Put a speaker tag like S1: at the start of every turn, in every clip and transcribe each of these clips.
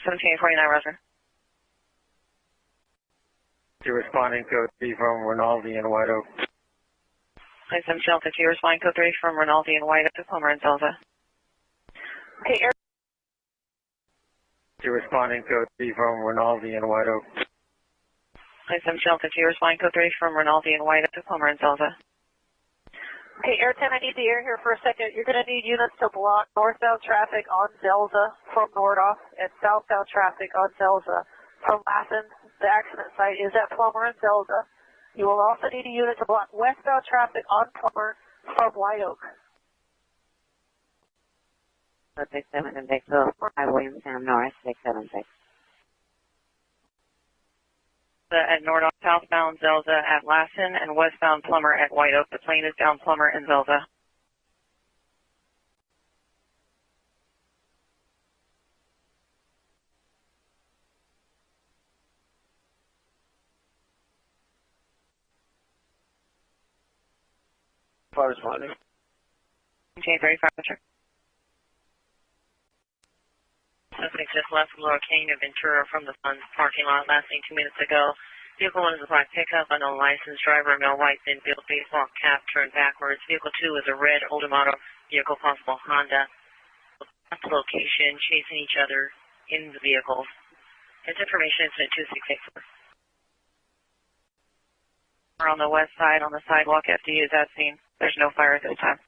S1: 1749, Roger.
S2: You're responding code 3 from Rinaldi and White Oak.
S1: Flight 7 Delta 2, responding code 3 from Rinaldi and White Oak to Plummer and Zelza. Okay, air.
S2: You're responding code 3 from Rinaldi and White Oak.
S1: Flight 7 Delta 2, responding code 3 from Rinaldi and White Oak to Plummer and Zelza. Okay, Air 10, I need the air here for a second. You're going to need units to block northbound traffic on Zelza from Nordoff and southbound traffic on Zelza from Lassen. The accident site is at Plummer and Zelza. You will also need a unit to block westbound traffic on Plummer from White Oak.
S3: 67 and Victor, William Sam Norris, 676.
S1: At Nordoff, southbound Zelza at Lassen, and westbound Plummer at White Oak. The plane is down Plummer and Zelza.
S2: Fire responding.
S1: Okay, 35, Roger. Suspect just left Laura Kane of Ventura from the Funds parking lot last seen 2 minutes ago. Vehicle 1 is a black pickup, unknown license, driver, male white, thin built, baseball cap, turned backwards. Vehicle 2 is a red older model vehicle, possible Honda. Location, chasing each other in the vehicles. It's information incident 2684. We're on the west side, on the sidewalk. FD is at scene. There's no fire at this time.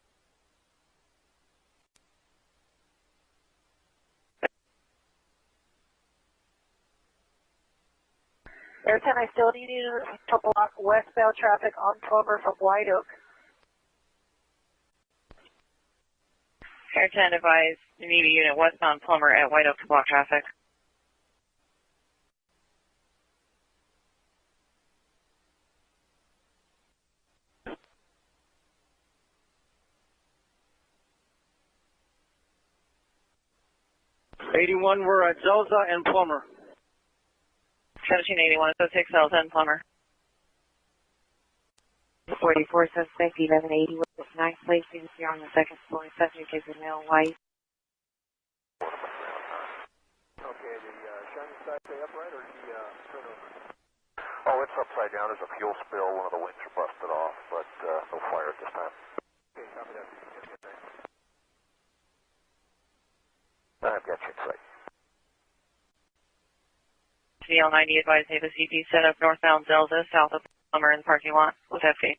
S4: Air 10, I still need you to block westbound traffic on Plummer from White Oak.
S1: Air 10, advise you need a unit westbound Plummer at White Oak to block traffic.
S2: We're at Zelza and Plummer.
S1: 1781, 06 Zelza and Plummer.
S3: 44 suspect, 1180 with 9 placings here on the second floor. Subject is a male white.
S5: Okay, the shining side stay upright or turn over? Oh, it's upside down. There's a fuel spill. One of the wings are busted off, but no fire at this time. Okay, copy that. I've got you in sight.
S1: CL90 advised have a CP set up northbound Zelza, south of Plummer in the parking lot with FD.